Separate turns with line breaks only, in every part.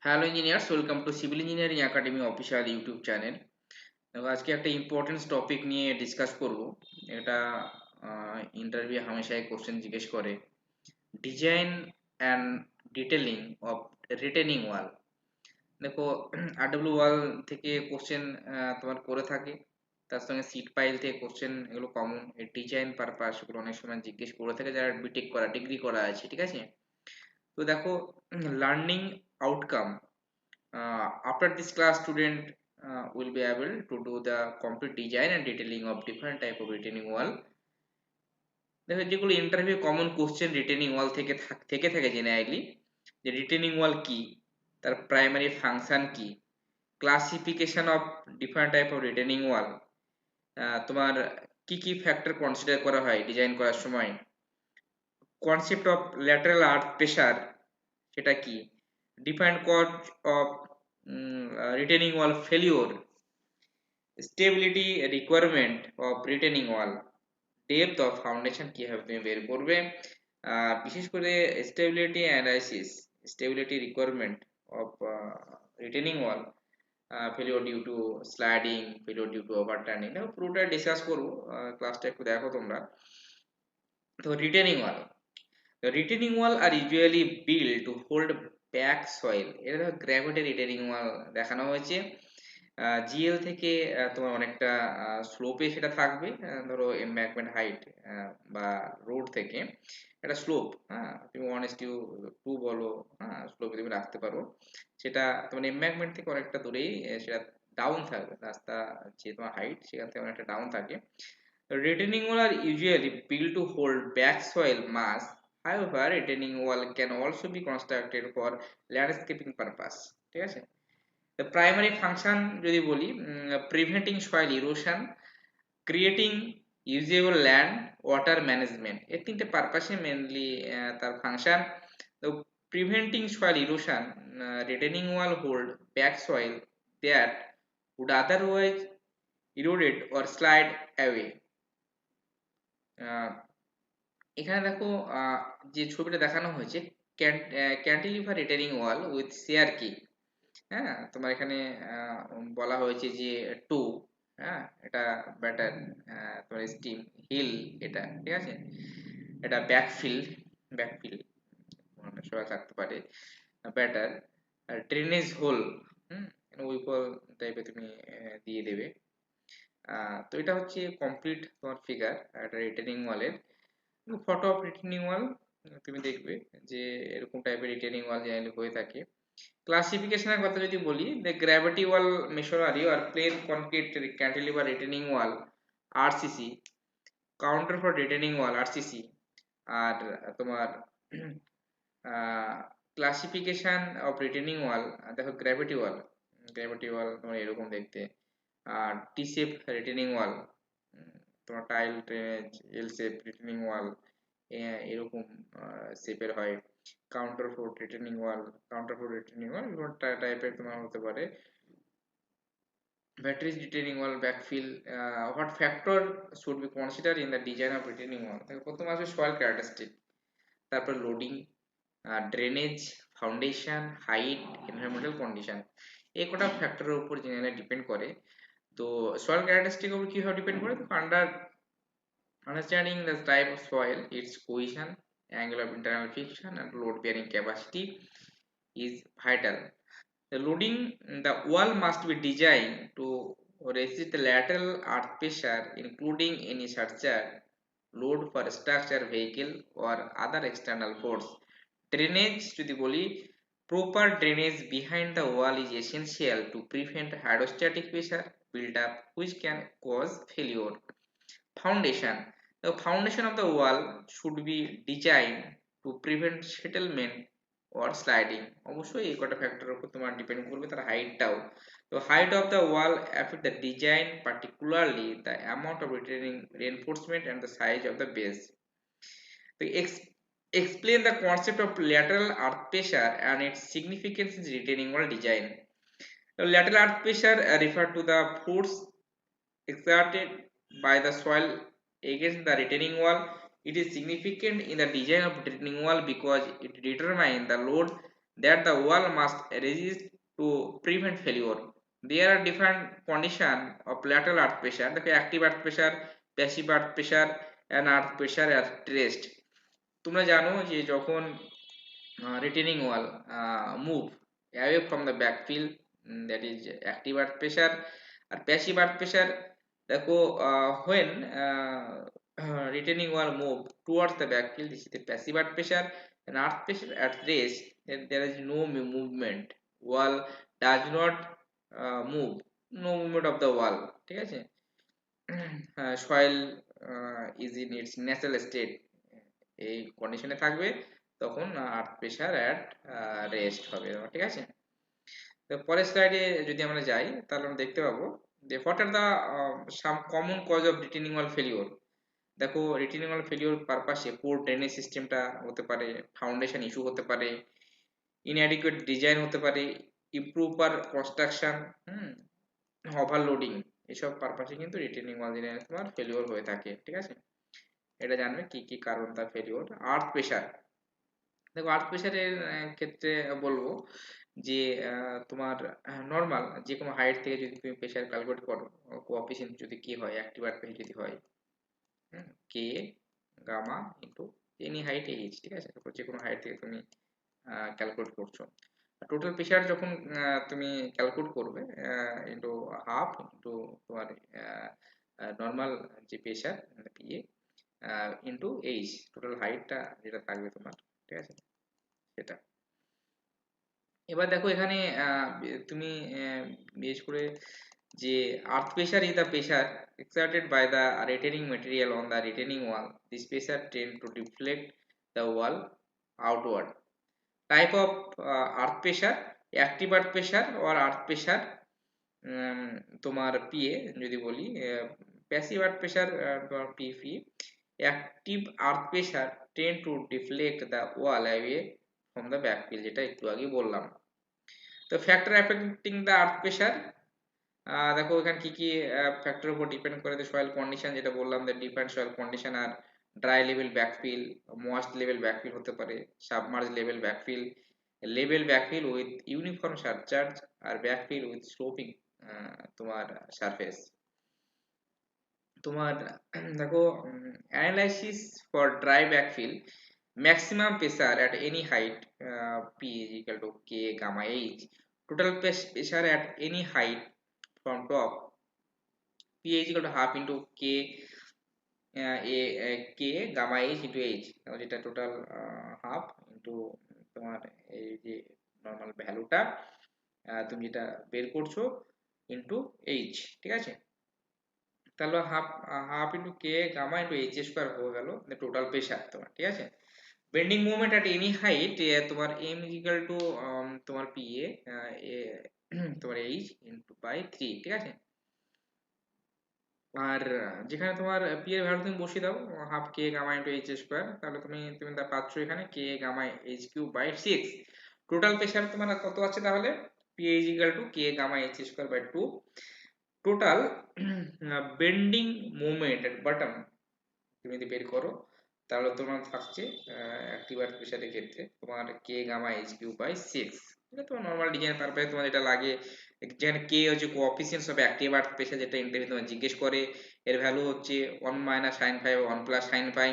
Hello engineers, welcome to civil engineering academy official YouTube channel. দেখো, আজকে একটা important topic নিয়ে ডিসকাস করব। এটা ইন্টারভিউ হামেশাই কোশ্চেন জিজ্ঞেস করে, design and detailing of retaining wall. দেখো, আরডব্লিউ ওয়াল থেকে কোশ্চেন তোমার করে থাকে, তার সঙ্গে সিট পাইল থেকে কোশ্চেন, এগুলো কমন। এই ডিজাইন পারপাস এগুলো অনেক সময় জিজ্ঞেস করে থাকে যারা বিটেক করা ডিগ্রি করা আছে, ঠিক আছে? তো দেখো, learning outcome after this class student will be able to do the complete design and detailing of different type of retaining wall. দেখো, যেগুলো interview common question retaining wall থেকে থাকে জেনারেলি, যে রিটেনিং ওয়াল কি, তার প্রাইমারি ফাংশন কি, classification of different type of retaining wall, তোমার কি কি ফ্যাক্টর কনসিডার করা হয় ডিজাইন করার সময়, concept of lateral earth pressure সেটা কি, different cause of retaining wall failure, stability requirement of retaining wall, depth of foundation কিভাবে তুমি বের করবে, বিশেষ করে stability analysis, stability requirement of retaining wall, failure due to sliding, failure due to overturning, দেখো পুরোটা ডিসকাস করবো। ক্লাসটা একটু দেখো তোমরা। তো retaining wall are usually build to hold back soil. এটা দেখো গ্র্যাভিটি রিটেনিং ওয়াল দেখানো হয়েছে। জিএল থেকে তোমার অনেকটা স্লোপে সেটা থাকবে। ধরো এমব্যাঙ্কমেন্ট হাইট বা রোড থেকে একটা স্লোপ, হ্যাঁ, তুমি 1:2 বলো, হ্যাঁ, স্লোপে তুমি রাখতে পারো। সেটা তোমার এমব্যাঙ্কমেন্ট থেকে অনেকটা দূরেই সেটা ডাউন থাকবে, রাস্তা যে তোমার হাইট সেখান থেকে অনেকটা ডাউন থাকে। Retaining wall are usually built to hold back soil mass. However, retaining wall can also be constructed for landscaping purpose. ঠিক আছে? The primary function যদি বলি, preventing soil erosion, creating usable land, water management, এই তিনটে পারপাসে mainly তার function. তো preventing soil erosion, retaining wall hold back soil that would otherwise eroded or slide away. এখানে দেখো, যে ছবিটা দেখানো হয়েছে, cantilever retaining wall with share কি, হ্যাঁ, তোমার এখানে বলা হয়েছে যে টু, হ্যাঁ, এটা ব্যাটার, তোমার স্টিম হিল, এটা ঠিক আছে, এটা ব্যাকফিল অনেক সময় থাকতে পারে, ব্যাটার ড্রেনেজ হোল, উইপল টাইপে তুমি দিয়ে দেবে। তো এটা হচ্ছে কমপ্লিট তোমার ফিগার একটা রিটেনিং ওয়ালের। ফটো অফ রিটেনিং ওয়াল তুমি দেখবে যে এরকম টাইপের রিটেনিং ওয়াল জেনারেলি হয়ে থাকে। ক্লাসিফিকেশনের কথা যদি বলি, দ্য গ্র্যাভিটি ওয়াল মেশনারি আর plain concrete cantilever retaining wall RCC, counterfort retaining wall RCC, আর তোমার ক্লাসিফিকেশন অফ রিটেনিং ওয়াল, দেখো গ্র্যাভিটি ওয়াল তোমার এরকম দেখতে, আর টি শেপ রিটেনিং ওয়াল, তোমার tile drainage, L shape retaining wall এরকম শেপের হয়। কাউন্টার ফোর্ট রিটেনিং ওয়াল বিভিন্ন টাইপের তোমার হতে পারে। Batteries retaining wall backfill. What factor should be consider in the design of retaining wall? প্রথম আসবে সয়েল ক্যারেক্টারিস্টিক, তারপর loading, drainage, foundation, height, environmental condition. এই কটা ফ্যাক্টরের উপর জেনারেলি ডিপেন্ড করে। তো সয়েল ক্যারেক্টারিস্টিক উপর কিভাবে ডিপেন্ড করে? Understanding the type of soil, its cohesion, angle of internal friction, and load bearing capacity is vital. The loading, the wall must be designed to resist the lateral earth pressure, including any surcharge load for structure, vehicle, or other external force. Drainage যদি বলি, proper drainage behind the wall is essential to prevent hydrostatic pressure build up which can cause failure. Foundation, the foundation of the wall should be designed to prevent settlement or sliding. অবশ্যই এই কটা ফ্যাক্টরের উপর তোমার depend করবে, তার হাইটটাও। তো height of the wall affect the design, particularly the amount of retaining reinforcement and the size of the base. So explain the concept of lateral earth pressure and its significance in retaining wall design. The lateral earth pressure refer to the force exerted by the soil against the retaining wall. It is significant in the design of retaining wall because it determines the load that the wall must resist to prevent failure. There are different condition of lateral earth pressure. দেখো active earth pressure, passive earth pressure and earth pressure at rest. তোমরা জানো যে যখন retaining wall move away from the backfill, that is active earth pressure. R passive earth pressure দেখো when retaining wall move towards the backfill, this is the passive earth pressure. And earth pressure at rest, there is no movement, wall does not move, no movement of the wall, ঠিক আছে। soil is in its natural state, এই কন্ডিশনে থাকবে, তখন আর্থ pressure at rest হবে, ঠিক আছে। তো পরের স্লাইডে যদি আমরা যাই তাহলে আমরা দেখতে পাবো যে what are the some common cause of retaining wall failure. দেখো রিটেনিং ওয়াল ফেলিওর পারপাসে পুর ড্রেনেজ সিস্টেমটা হতে পারে, ফাউন্ডেশন ইস্যু হতে পারে, ইনঅ্যাডিকুয়েট ডিজাইন হতে পারে, ইমপ্রপার কনস্ট্রাকশন, ওভারলোডিং, এসব পারপাসে কিন্তু রিটেনিং ওয়াল তোমার ফেলিওর হয়ে থাকে, ঠিক আছে। এটা জানবে কি কি কারণ তার ফেলিওর। আর্থ প্রেসার, দেখো আর্থ প্রেসারের ক্ষেত্রে বলবো যে তোমার নর্মাল যে কোনো হাইট থেকে যদি তুমি প্রেসার ক্যালকুলেট করো, কোএফিসিয়েন্ট যদি কি হয়, অ্যাক্টিভ আর্থ প্রেসার যদি হয় K gamma into any height H, ঠিক আছে। তারপর যে কোনো হাইট থেকে তুমি ক্যালকুলেট করছো, টোটাল প্রেসার যখন তুমি ক্যালকুলেট করবে ইনটু হাফ ইনটু তোমার নর্মাল যে pressure PA into H, total হাইটটা যেটা থাকবে তোমার, ঠিক আছে সেটা। এবার দেখো এখানে তুমি বিশেষ করে যে earth pressure is the pressure exerted by the retaining material on the retaining wall. This pressure tend to deflect the wall outward. Type of earth pressure, active earth pressure or earth pressure, তোমার PA যদি বলি, passive earth pressure তোমার PFE. Active earth pressure tend to deflect the wall away from the backfill, যেটা একটু আগে বললাম। তো factor affecting the earth pressure, দেখো এখানে কি কি ফ্যাক্টরের উপর ডিপেন্ড করে, সয়েল কন্ডিশন যেটা বললাম, যে ডিফারেন্ট সয়েল কন্ডিশন আর dry level backfill, moist level backfill হতে পারে, submerge level backfill with uniform surcharge, আর ব্যাকফিল উইথ স্লোপিং তোমার সারফেস। তোমার দেখো analysis for dry backfill, maximum pressure at any height, P is equal to K gamma H, total pressure at any height from top, P is equal to half into K K gamma H into H, যেটা total half into তোমার এই যে normal ভ্যালুটা তুমি যেটা বের করছো into H, ঠিক আছে। তাহলে half half into k gamma into H square হয়ে গেল টোটাল প্রেসার তোমার, ঠিক আছে। Bending moment at any height তোমার m ইকুয়াল টু তোমার pa তোমার h ইনটু বাই 3, ঠিক আছে। আর যেখানে তোমার p এর ভ্যালু তুমি বসিয়ে দাও half k gamma into h square, তাহলে তুমি তুমি তা পাচ্ছ এখানে k gamma h cube by 6। Total pressure তোমার কত আছে তাহলে, p is equal to k gamma h square by 2। Total bending moment at bottom তুমি যদি বের করো তাহলে তোমার থাকছে অ্যাক্টিভ আর্থ প্রেসারের ক্ষেত্রে তোমার কে গামা এইচ কিউ বাই 6। এটা তোমার নর্মাল ডিজাইন পারপাসে তোমার যেটা লাগে, যেখানে কে হচ্ছে coefficients of active earth pressure, যেটা ইন্টারভিউ তোমার জিজ্ঞেস করে, এর ভ্যালু হচ্ছে 1 minus sine phi 1 plus sine phi,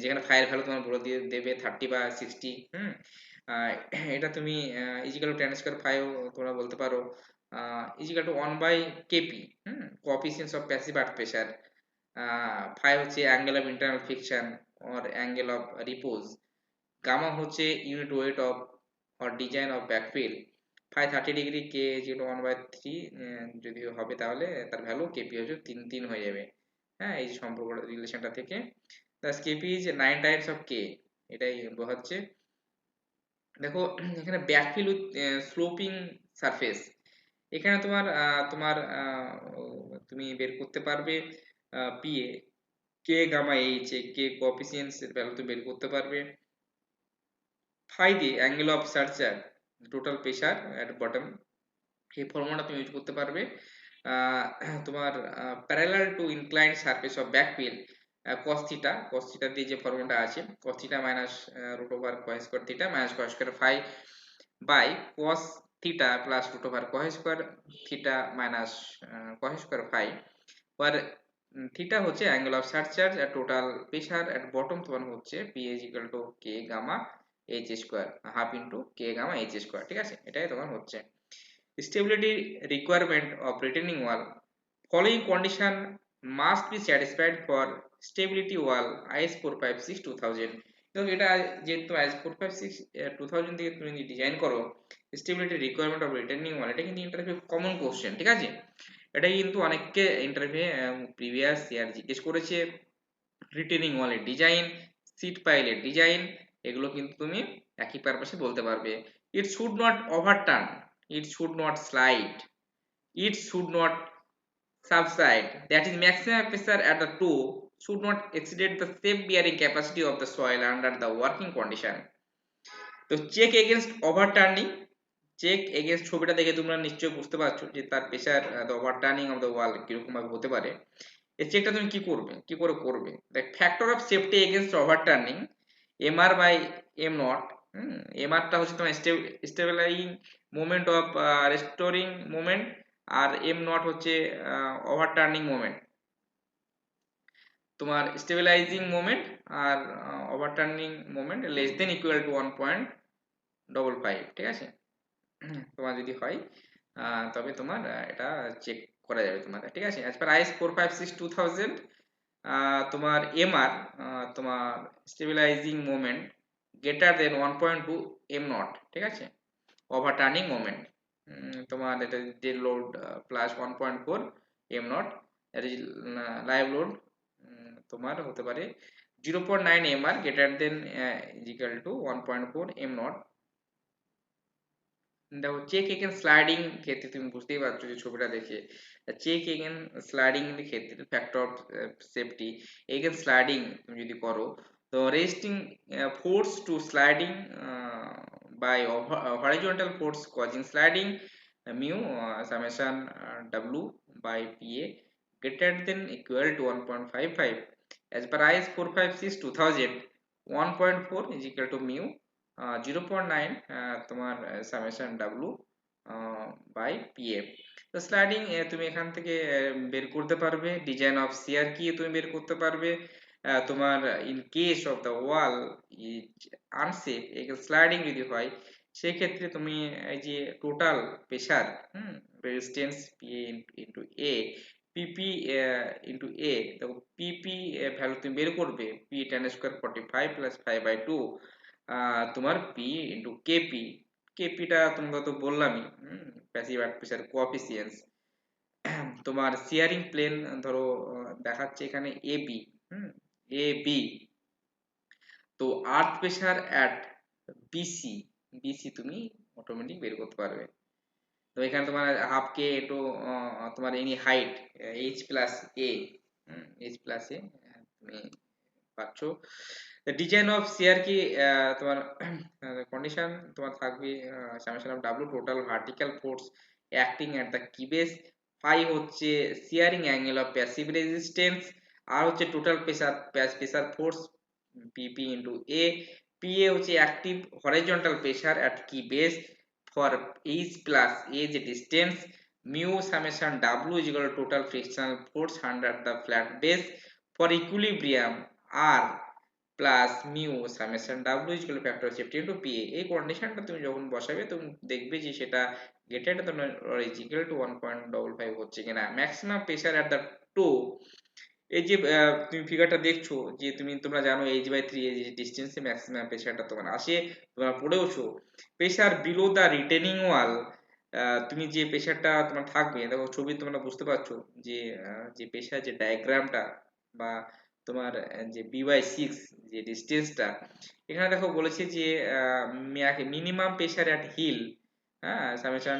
যেখানে ফাই এর ভ্যালু তোমার বলে দিয়ে দেবে 30 বা 60। এটা তুমি ইজিক্যাল টু 10 স্কয়ার ফাই তোমরা বলতে পারো, is equal to 1 by KP, coefficients of passive earth pressure. Phi হচ্ছে angle of internal friction or angle of repose, gamma হচ্ছে unit weight of or design of backfill, phi 30 degree K 1/3 যদি হবে তাহলে তার value KP হচ্ছে 3 হয়ে যাবে। হ্যাঁ, এই যে সম্পর্ক রিলেশনটা থেকে plus KP is 9 times of K, এটাই বোঝাচ্ছে। দেখো এখানে ব্যাকফিল উইথ স্লোপিং সারফেস, এখানে তোমার তোমার তুমি বের করতে পারবে PA K gamma H, K coefficients এর ভ্যালু তো বের করতে পারবে, ফাই দিয়ে angle of surcharge, total pressure at bottom, এই ফর্মুলাটা তুমি ইউজ করতে পারবে। তোমার parallel to inclined surface of backfill cos theta দিয়ে যে ফর্মুলাটা আছে cos theta minus root over cos square theta minus cos square phi by cos theta plus root over cos square theta minus cos square phi, where theta হচ্ছে angle of surcharge আর total pressure at bottom তোমার হচ্ছে P is equal to K gamma H square half into K gamma H square, ঠিক আছে, এটাই তোমার হচ্ছে stability requirement of retaining wall. Following condition must be satisfied for stability wall IS 456 2000. এবং এটা যেহেতু IS 456 2000 থেকে তুমি ডিজাইন করো স্টেবিলিটি রিকোয়ারমেন্ট অফ রিটেনিং ওয়াল, এটা কিন্তু ইন্টারভিউ কমন কোশ্চেন, ঠিক আছে, এটা কিন্তু অনেককে ইন্টারভিউ প্রিভিয়াস ইয়ার জিজ্ঞেস করেছে। রিটেনিং ওয়ালের ডিজাইন, সিট পাইলের ডিজাইন, এগুলো কিন্তু তুমি একই পারপাসে বলতে পারবে। It should not overturn, it should not slide, it should not subside, that is maximum pressure at the toe should not exceed the safe bearing capacity of the soil under the working condition. তো check against ওভারটার্নিং, check against ছবিটা দেখে তোমরা নিশ্চয়ই বুঝতে পারছো যে তার pressure the ওভারটার্নিং of the ওয়াল কিরকম ভাবে হতে পারে। এই চেকটা তুমি কি করবে, কি করে করবে, দেখ factor of safety against overturning mr by m naught, mr টা হচ্ছে তোমার stabilising moment of restoring moment, আর m নট হচ্ছে ওভারটার্নিং মোমেন্ট, তোমার স্টেবিলাইজিং মোমেন্ট আর overturning moment less than equal to 1.55, ঠিক আছে, তোমার যদি হয় তবে তোমার এটা চেক করা যাবে তোমার, ঠিক আছে, অ্যাজ পার আইএস 456 2000 তোমার এমআর তোমার stabilising moment greater than 1.2 am not, ঠিক আছে, ওভারটার্নিং মোমেন্ট, তোমার এটা dead load plus 1.4 am not, that is live load তোমার হতে পারে 0.9 MR greater than equal two 1.4 am not. দেখো চেক এগেন স্লাইডিং ক্ষেত্রে তুমি বুঝতেই পারছো যে ছবিটা দেখে চেক এগেন স্লাইডিং এর ক্ষেত্রে factor of safety again sliding তুমি যদি করো তো resisting force to sliding by horizontal force causing sliding mu summation w by pa greater than equal to 1.55 as per IS 456 2000 1.4 is equal to mu 0.9 তোমার summation w by PF. তো sliding তুমি এখান থেকে বের করতে পারবে, ডিজাইন অফ শিয়ার কি তুমি বের করতে পারবে, তোমার in case of the wall is unsafe sliding যদি হয় সেক্ষেত্রে তুমি এই যে total pressure resistance PA into A PP into A, দেখো পিপি ভ্যালু তুমি বের করবে পি টেন স্কোয়ার 45 প্লাস 5/2 তোমার পি ইন্টু কেপি, কেপিটা তোমরা তো বললামই প্যাসিভ আর্ট প্রেসার কোএফিসিয়েন্টস, তোমার শিয়ারিং প্লেন ধরো দেখাচ্ছে এখানে এ বি, এ বি, তো আর্থ প্রেসার অ্যাট বিসি, বিসি তুমি অটোমেটিক বের করতে পারবে। তো এখানে তোমার হাফ কে ইন্টু তোমার এনি হাইট এইচ প্লাস এ, এইচ প্লাস এ তুমি পাচ্ছ। ডিজাইন অফ শিয়ার কি তোমার কন্ডিশন তোমার থাকবে summation of W total vertical force acting at the কি বেস, ফাই হচ্ছে shearing angle of passive resistance, আর হচ্ছে total pressure pressure force PP into A, PA হচ্ছে অ্যাক্টিভ হরিজন্টাল প্রেসার অ্যাট কি base for H plus A যে distance, mu summation W is equal to total frictional force under the flat base for equilibrium আর plus mu summation W equal to factor of safety into PA. এই কন্ডিশনটা তুমি যখন বসাবে তুমি দেখবে যে সেটা greater than or is equal to 1.55 হচ্ছে কিনা। ম্যাক্সিমাম প্রেসার এট দ্য টো, এই যে তুমি ফিগারটা দেখছো যে তোমরা জানো h/3 এই যে ডিসটেন্সে ম্যাক্সিমাম প্রেসারটা তোমার আসে, তোমরা পড়েওছো প্রেসার বিলো দ্য রিটেনিং ওয়াল, তুমি যে প্রেসারটা তোমার থাকবে দেখো ছবি তোমরা বুঝতে পারছো যে যে প্রেসার যে ডায়াগ্রামটা বা তোমার যে b/6 যে ডিসটেন্সটা এখানে দেখো বলেছে যে মিনিমাম প্রেসার অ্যাট হিল, হ্যাঁ সামেশন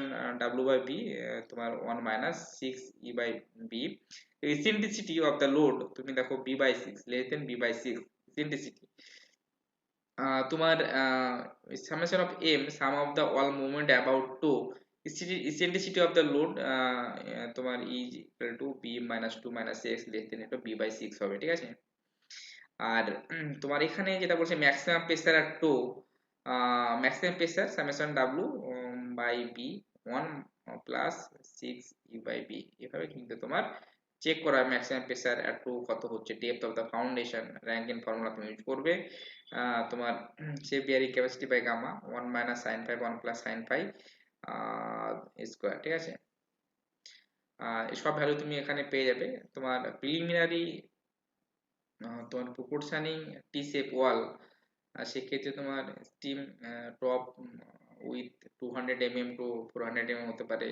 w/b তোমার 1 minus 6 e/b, eccentricity of the load তুমি দেখো b/6 less than b/6 eccentricity, তোমার summation of m sum of the all moment about to eccentricity of the load তোমার is equal to b minus 2 minus x less than এটা b/6 হবে, ঠিক আছে। আর তোমার এখানে যেটা বলছে maximum pressure at toe, maximum pressure summation W by B 1 plus 6 U by B, এভাবে কিন্তু তোমার চেক করা ম্যাক্সিমাম প্রেসার এত কত হচ্ছে, depth of the foundation Rankine formula তুমি ইউজ করবে। তোমার সে bearing capacity by gamma 1 minus sine phi 1 plus sine phi square, ঠিক আছে। সব ভ্যালু তুমি এখানে পেয়ে যাবে। তোমার প্রিলিমিনারি তোমার প্রপোর্শনিং টি শেপ ওয়াল, সেক্ষেত্রে তোমার stem top width 200 mm to 400 mm হতে পারে,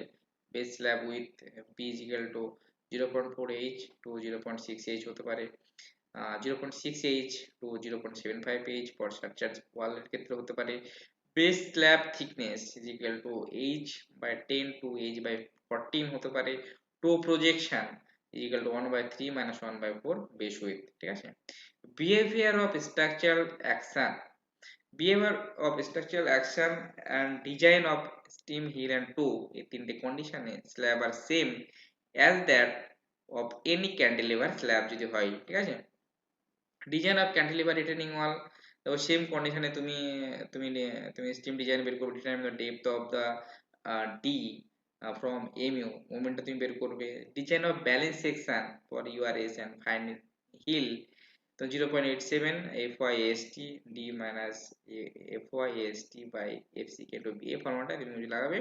base slab width P is equal to 0.4 H to 0.6 H হতে পারে, 0.6 H to 0.75 H for structure ওয়ালের ক্ষেত্রে হতে পারে, base slab thickness is equal to H/10 to H/14 হতে পারে, toe projection is equal to 1/3 minus 1/4 base width, ঠিক আছে। Behaviour of structural action, behaviour of structural action and design of steam heel and toe, এই তিনটে কন্ডিশনে স্ল্যাব আর same as that of any cantilever slab যদি হয়, ঠিক আছে। Design of cantilever retaining wall, তো সেম কন্ডিশনে তুমি তুমি তুমি স্টিম ডিজাইন বের করবে, determine the depth of the D from MU, মোমেন্টটা তুমি বের করবে। Design of balance section for URS and fine hill, তো 0.87 FYAST D minus FYAST by FC K to B, এই ফর্মুলাটা তুমি লাগাবে।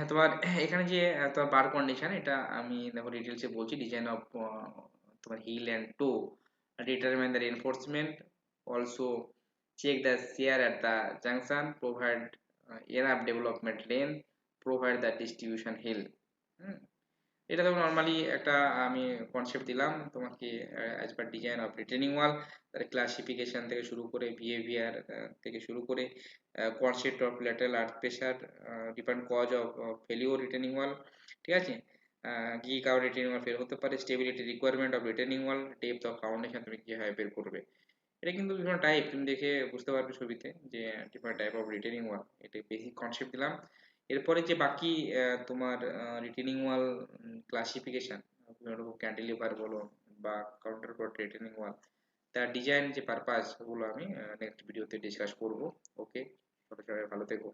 তোমার এখানে যে তোমার বার কন্ডিশন, এটা আমি দেখো ডিটেলসে বলছি। ডিজাইন অফ তোমার heel and toe, determine the reinforcement, also check the shear at the junction, provide enough development length, provide the distribution hill। এটা তো নর্মালি একটা আমি কনসেপ্ট দিলাম তোমাকে as per design of retaining wall, তার classification থেকে শুরু করে বিহেভিয়ার থেকে শুরু করে concept of lateral earth pressure, different cause of failure retaining wall, ঠিক আছে। কি কারণে রিটেনিং ওয়াল ফেল হতে পারে, stability requirement of retaining wall, depth of foundation তুমি কিভাবে বের করবে। এটা কিন্তু বিভিন্ন টাইপ তুমি দেখে বুঝতে পারবে ছবিতে যে ডিফারেন্ট টাইপ অফ রিটেনিং ওয়াল, এটা বেসিক কনসেপ্ট দিলাম। এরপরে যে বাকি তোমার রিটেনিং ওয়াল ক্লাসিফিকেশন, ক্যান্টিলিভার বলো বা কাউন্টার ফোর্ট রিটেনিং ওয়াল, তার ডিজাইন যে পারপাস, ওগুলো আমি নেক্সট ভিডিওতে ডিসকাস করব। ওকে, সবাই ভালো থেকো।